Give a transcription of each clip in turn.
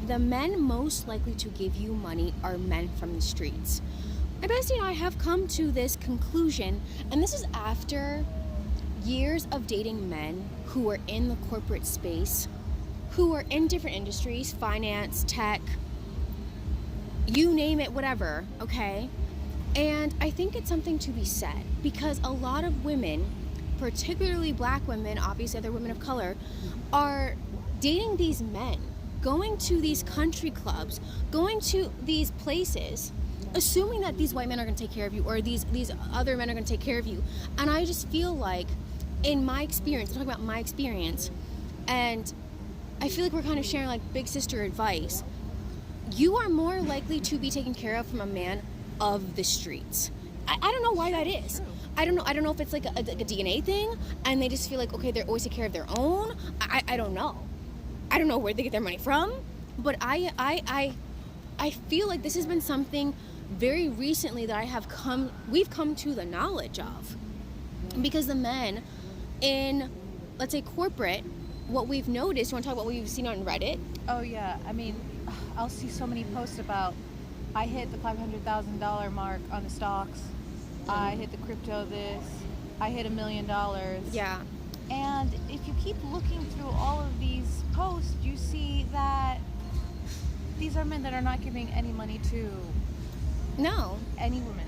the men most likely to give you money are men from the streets. My bestie and I have come to this conclusion, and this is after years of dating men who are in the corporate space, who are in different industries, finance, tech, you name it, whatever, okay? And I think it's something to be said, because a lot of women, particularly black women, obviously other women of color, are dating these men, going to these country clubs, going to these places, assuming that these white men are going to take care of you, or these other men are going to take care of you. And I just feel like, in my experience, I'm talking about my experience, and I feel like we're kind of sharing like big sister advice. You are more likely to be taken care of from a man of the streets. I don't know why that is. I don't know if it's like a DNA thing, and they just feel like, okay, they're always take care of their own. I don't know. I don't know where they get their money from, but I feel like this has been something very recently that we've come to the knowledge of, because the men in, let's say, corporate, what we've noticed, you want to talk about what we've seen on Reddit? Oh yeah, I mean, I'll see so many posts about, I hit the $500,000 mark on the stocks, I hit the crypto this, I hit $1 million. Yeah. And if you keep looking through all of these posts, you see that these are men that are not giving any money to any woman.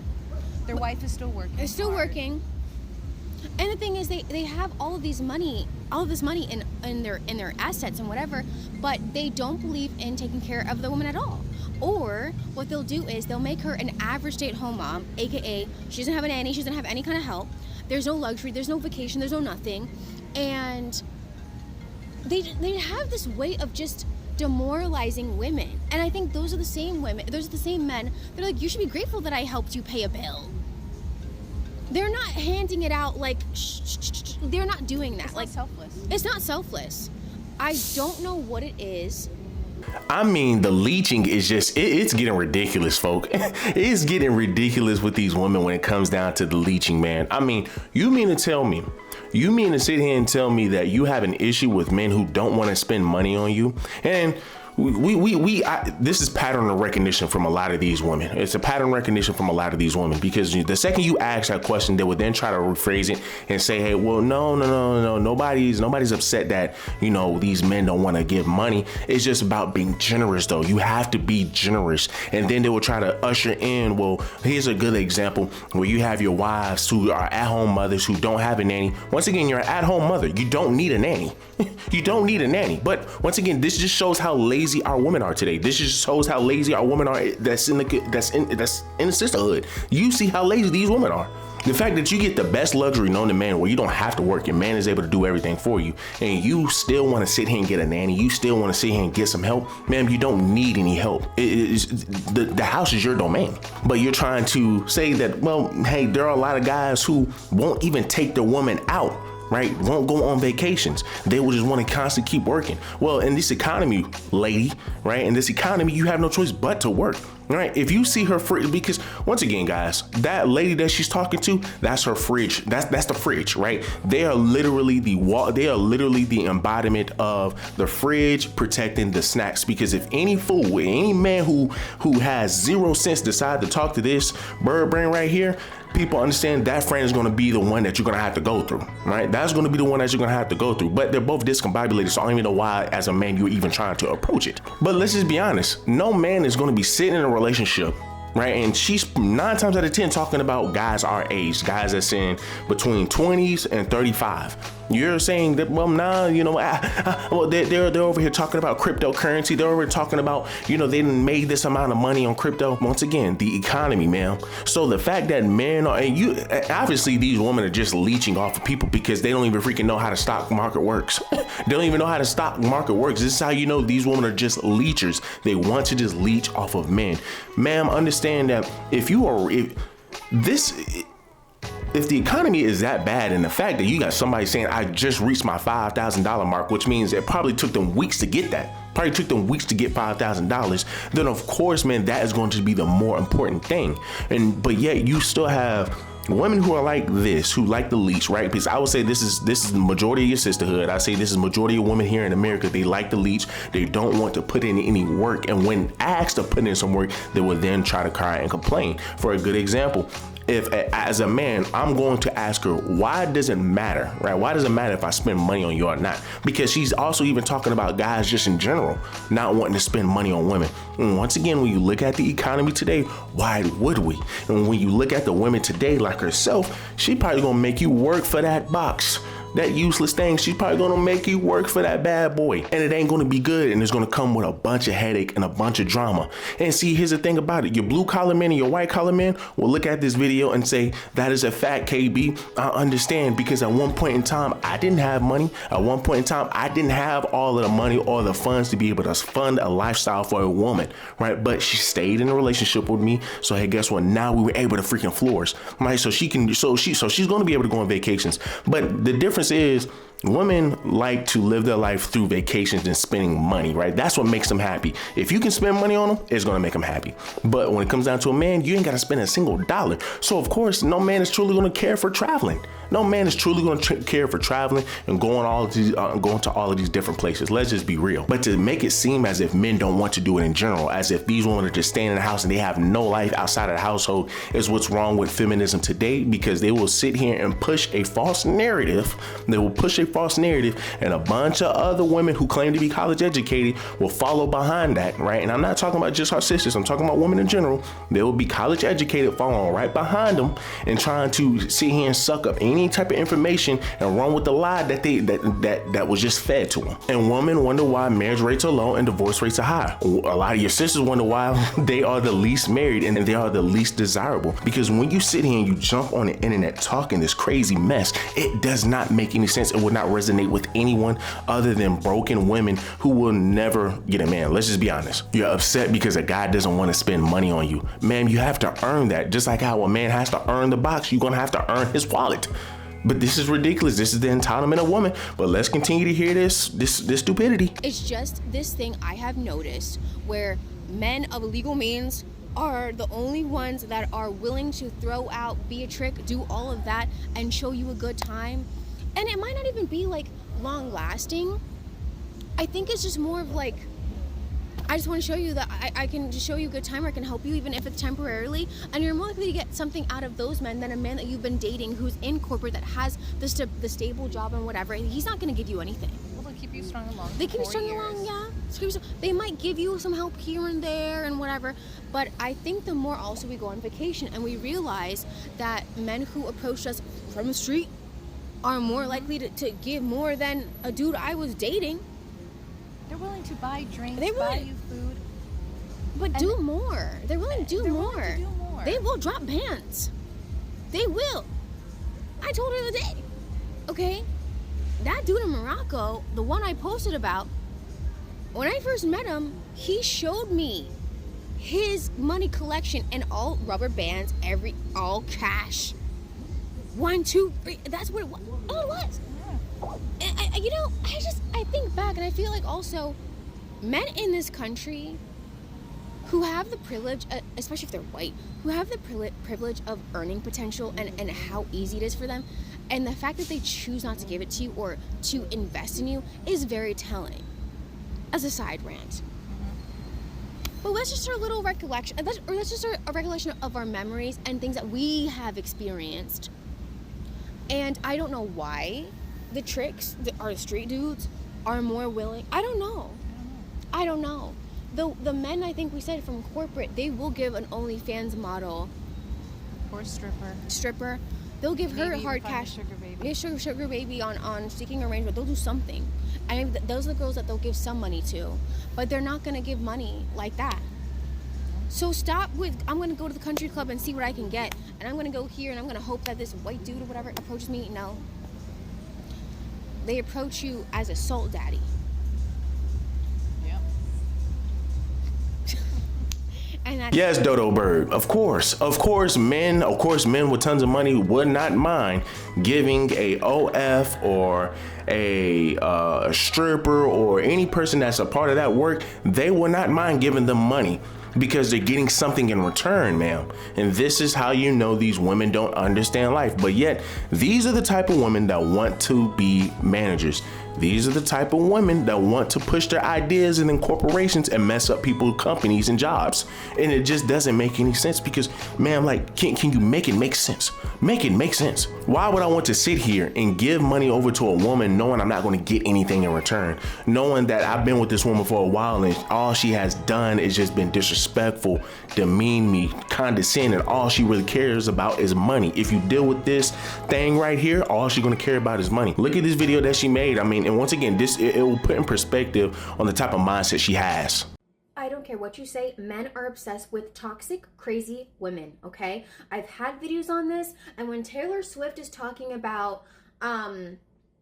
Their wife is still working. They're still working. And the thing is, they have all of this money in their assets and whatever, but they don't believe in taking care of the woman at all. Or what they'll do is they'll make her an average stay-at-home mom, aka she doesn't have a nanny, she doesn't have any kind of help. There's no luxury, there's no vacation, there's no nothing, and they have this way of just demoralizing women. And I think those are the same women, those are the same men. They're like, you should be grateful that I helped you pay a bill. They're not handing it out like, shh. They're not doing that. It's like, not selfless. It's not selfless. I don't know what it is. I mean, the leeching is just, it's getting ridiculous, folk. It's getting ridiculous with these women when it comes down to the leeching, man. I mean, you mean to sit here and tell me that you have an issue with men who don't want to spend money on you? And this is pattern recognition from a lot of these women. It's a pattern recognition from a lot of these women, because the second you ask that question, they would then try to rephrase it and say, hey, well, no, nobody's upset that, these men don't want to give money. It's just about being generous, though. You have to be generous. And then they will try to usher in, well, here's a good example where you have your wives who are at-home mothers who don't have a nanny. Once again, you're an at-home mother. You don't need a nanny. You don't need a nanny. But once again, this just shows how lazy our women are today. This just shows how lazy our women are that's in the sisterhood. You see how lazy these women are. The fact that you get the best luxury known to man, where you don't have to work, your man is able to do everything for you, and you still want to sit here and get a nanny, you still want to sit here and get some help, ma'am, you don't need any help. The house is your domain. But you're trying to say that, well, hey, there are a lot of guys who won't even take their woman out, right? Won't go on vacations. They will just want to constantly keep working. Well, in this economy, lady, right? In this economy, you have no choice but to work, right? If you see her fridge, because once again, guys, that lady that she's talking to, that's her fridge. That's the fridge, right? They are literally the embodiment of the fridge protecting the snacks. Because if any fool, any man who has 0 sense decide to talk to this bird brain right here, people understand that friend is going to be the one that you're going to have to go through, right? That's going to be the one that you're going to have to go through. But they're both discombobulated, so I don't even know why, as a man, you're even trying to approach it. But let's just be honest. No man is going to be sitting in a relationship, right? And she's 9 times out of 10 talking about guys our age, guys that's in between 20s and 35. You're saying that, well, nah, well, they're over here talking about cryptocurrency. They're over here talking about, they done made this amount of money on crypto. Once again, the economy, man. So the fact that men are, and obviously these women are just leeching off of people because they don't even freaking know how the stock market works. They don't even know how the stock market works. This is how you know these women are just leechers. They want to just leech off of men. Ma'am, understand that if the economy is that bad, and the fact that you got somebody saying, I just reached my $5,000 mark, which means it probably took them weeks to get that, probably took them weeks to get $5,000, then of course, man, that is going to be the more important thing. But yet you still have Women who are like this, who like the leech, right? Because I would say this is the majority of your sisterhood. I say this is majority of women here in America. They like the leech. They don't want to put in any work. And when asked to put in some work, they will then try to cry and complain. For a good example, if as a man, I'm going to ask her, why does it matter, right? Why does it matter if I spend money on you or not? Because she's also even talking about guys just in general, not wanting to spend money on women. And once again, when you look at the economy today, why would we? And when you look at the women today, like herself, she probably gonna make you work for that box. That useless thing, she's probably gonna make you work for that bad boy. And it ain't gonna be good, and it's gonna come with a bunch of headache and a bunch of drama. And see, here's the thing about it. Your blue collar men and your white collar men will look at this video and say, that is a fact, KB. I understand, because at one point in time, I didn't have money. At one point in time, I didn't have all of the money or the funds to be able to fund a lifestyle for a woman, right? But she stayed in a relationship with me. So hey, guess what? Now we were able to freaking flourish, right? So she's gonna be able to go on vacations. But the difference is, women like to live their life through vacations and spending money, right? That's what makes them happy. If you can spend money on them, it's gonna make them happy. But when it comes down to a man, you ain't gotta spend a single dollar. So of course, no man is truly gonna care for traveling. No man is truly going to care for traveling and going to all of these different places. Let's just be real. But to make it seem as if men don't want to do it in general, as if these women are just staying in the house and they have no life outside of the household, is what's wrong with feminism today, because they will sit here and push a false narrative. They will push a false narrative, and a bunch of other women who claim to be college educated will follow behind that, right? And I'm not talking about just our sisters. I'm talking about women in general. They will be college educated, following right behind them and trying to sit here and suck up any type of information and run with the lie that was just fed to them. And women wonder why marriage rates are low and divorce rates are high. A lot of your sisters wonder why they are the least married and they are the least desirable. Because when you sit here and you jump on the internet talking this crazy mess, it does not make any sense. It would not resonate with anyone other than broken women who will never get a man. Let's just be honest. You're upset because a guy doesn't want to spend money on you. Man, you have to earn that. Just like how a man has to earn the box, you're gonna have to earn his wallet. But this is ridiculous. This is the entitlement of women. But let's continue to hear this stupidity. It's just this thing I have noticed where men of legal means are the only ones that are willing to throw out, be a trick, do all of that, and show you a good time. And it might not even be like long lasting. I think it's just more of like, I just want to show you that I can just show you a good time, or I can help you even if it's temporarily. And you're more likely to get something out of those men than a man that you've been dating who's in corporate, that has the stable job and whatever. He's not going to give you anything. Well, they'll keep you strung along. They keep you strung along, yeah. They might give you some help here and there and whatever. But I think the more also we go on vacation and we realize that men who approach us from the street are more likely to give more than a dude I was dating. They're willing to buy drinks, buy you food. But do more. They're willing to do more. Willing to do more. They will drop pants. They will. I told her the day. Okay? That dude in Morocco, the one I posted about, when I first met him, he showed me his money collection and all rubber bands, all cash. 1, 2, 3. That's what it was. Oh, it was. I think back and I feel like also men in this country who have the privilege, especially if they're white, who have the privilege of earning potential and how easy it is for them, and the fact that they choose not to give it to you or to invest in you is very telling. As a side rant. But let's just start a little recollection, let's just start a recollection of our memories and things that we have experienced. And I don't know why the tricks, our street dudes, are more willing. I don't know. The men, I think we said from corporate, they will give an OnlyFans model or stripper. They'll give her hard cash. Sugar baby on seeking arrangement. They'll do something. I mean, those are the girls that they'll give some money to, but they're not gonna give money like that. So stop with, I'm gonna go to the country club and see what I can get, and I'm gonna go here and I'm gonna hope that this white dude or whatever approaches me. No. They approach you as a salt daddy. Yep. And that's Yes, Dodo Bird. Of course, men with tons of money would not mind giving a OF or a stripper or any person that's a part of that work. They would not mind giving them money. because they're getting something in return, ma'am. And this is how you know these women don't understand life. But yet, these are the type of women that want to be managers. These are the type of women that want to push their ideas in corporations and mess up people's companies and jobs. And it just doesn't make any sense because, ma'am, like, can you make it make sense? Make it make sense. Why would I want to sit here and give money over to a woman knowing I'm not going to get anything in return? Knowing that I've been with this woman for a while and all she has done is just been disrespectful, demean me, condescend, and all she really cares about is money. If you deal with this thing right here, all she's going to care about is money. Look at this video that she made. I mean, and once again, it will put in perspective on the type of mindset she has. I don't care what you say, men are obsessed with toxic, crazy women, okay? I've had videos on this, and when Taylor Swift is talking about,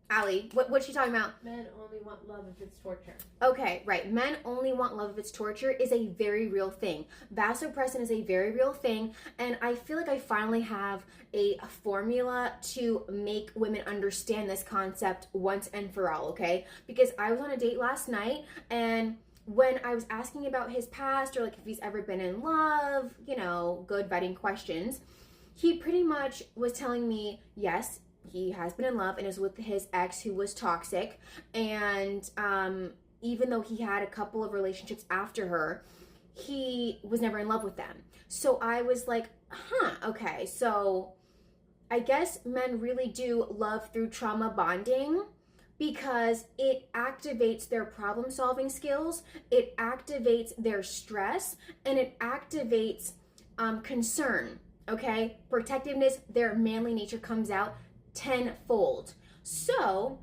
Allie, what's she talking about? Men only want love if it's torture. Okay, right. Men only want love if it's torture is a very real thing. Vasopressin is a very real thing, and I feel like I finally have a formula to make women understand this concept once and for all, okay? Because I was on a date last night, and when I was asking about his past or like if he's ever been in love, you know, good vetting questions, he pretty much was telling me, yes, he has been in love and is with his ex who was toxic. And even though he had a couple of relationships after her, he was never in love with them. So I was like, okay. So I guess men really do love through trauma bonding because it activates their problem solving skills, it activates their stress, and it activates concern, okay? Protectiveness, their manly nature comes out tenfold. So,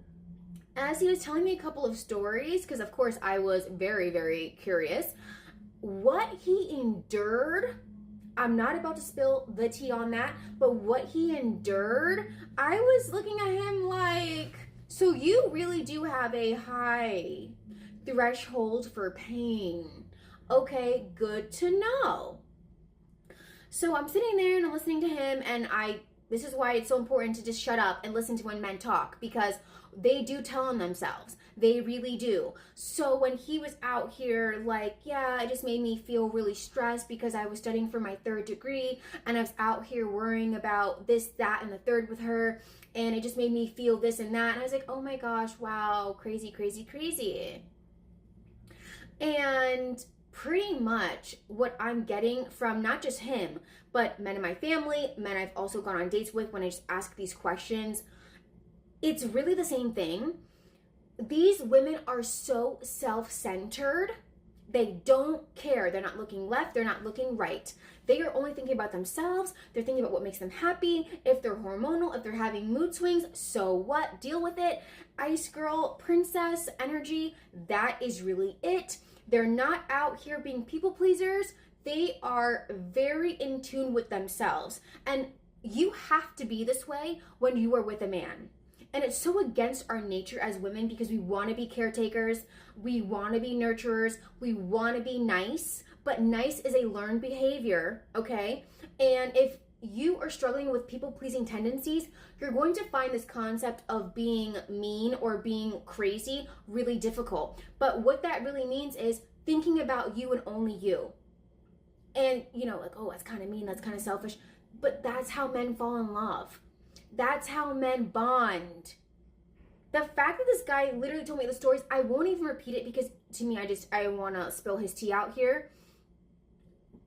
as he was telling me a couple of stories, because of course I was very, very curious, what he endured, I'm not about to spill the tea on that, but what he endured, I was looking at him like, so you really do have a high threshold for pain. Okay, good to know. So I'm sitting there and I'm listening to him, and this is why it's so important to just shut up and listen to when men talk, because they do tell on themselves. They really do. So when he was out here like, yeah, it just made me feel really stressed because I was studying for my 3rd degree and I was out here worrying about this, that, and the third with her, and it just made me feel this and that. And I was like, oh my gosh, wow, crazy, crazy, crazy. And pretty much what I'm getting from not just him, but men in my family, men I've also gone on dates with when I just ask these questions, it's really the same thing. These women are so self-centered. They don't care. They're not looking left. They're not looking right. They are only thinking about themselves. They're thinking about what makes them happy. If they're hormonal, if they're having mood swings, so what? Deal with it. Ice girl, princess energy, that is really it. They're not out here being people pleasers. They are very in tune with themselves. And you have to be this way when you are with a man. And it's so against our nature as women because we want to be caretakers, we want to be nurturers, we want to be nice, but nice is a learned behavior, okay? And if you are struggling with people-pleasing tendencies, you're going to find this concept of being mean or being crazy really difficult. But what that really means is thinking about you and only you. And, you know, like, oh, that's kind of mean, that's kind of selfish. But that's how men fall in love. That's how men bond. The fact that this guy literally told me the stories, I won't even repeat it because to me, I want to spill his tea out here.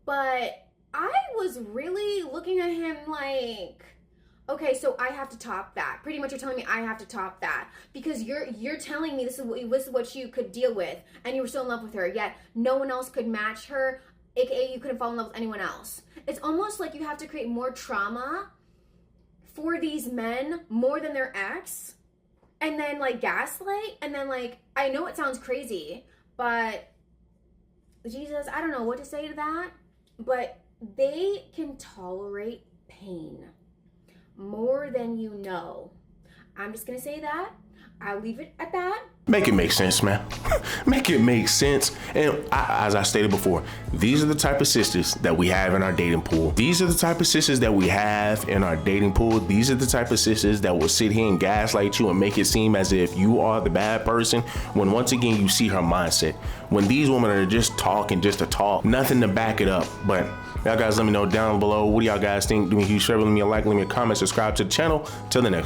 But I was really looking at him like, okay, so I have to top that. Pretty much you're telling me I have to top that because you're telling me this is what you could deal with and you were still in love with her, yet no one else could match her, aka you couldn't fall in love with anyone else. It's almost like you have to create more trauma for these men more than their ex, and then like gaslight, and then like, I know it sounds crazy, but Jesus, I don't know what to say to that, but they can tolerate pain more than you know. I'm just gonna say that. I'll leave it at that. Make it make sense, man. Make it make sense. And as I stated before, these are the type of sisters that we have in our dating pool. These are the type of sisters that we have in our dating pool. These are the type of sisters that will sit here and gaslight you and make it seem as if you are the bad person, when once again you see her mindset. When these women are just talking just to talk, nothing to back it up. But y'all guys let me know down below, what do y'all guys think? Do me a huge favor, leave me a like, leave me a comment, subscribe to the channel. Till the next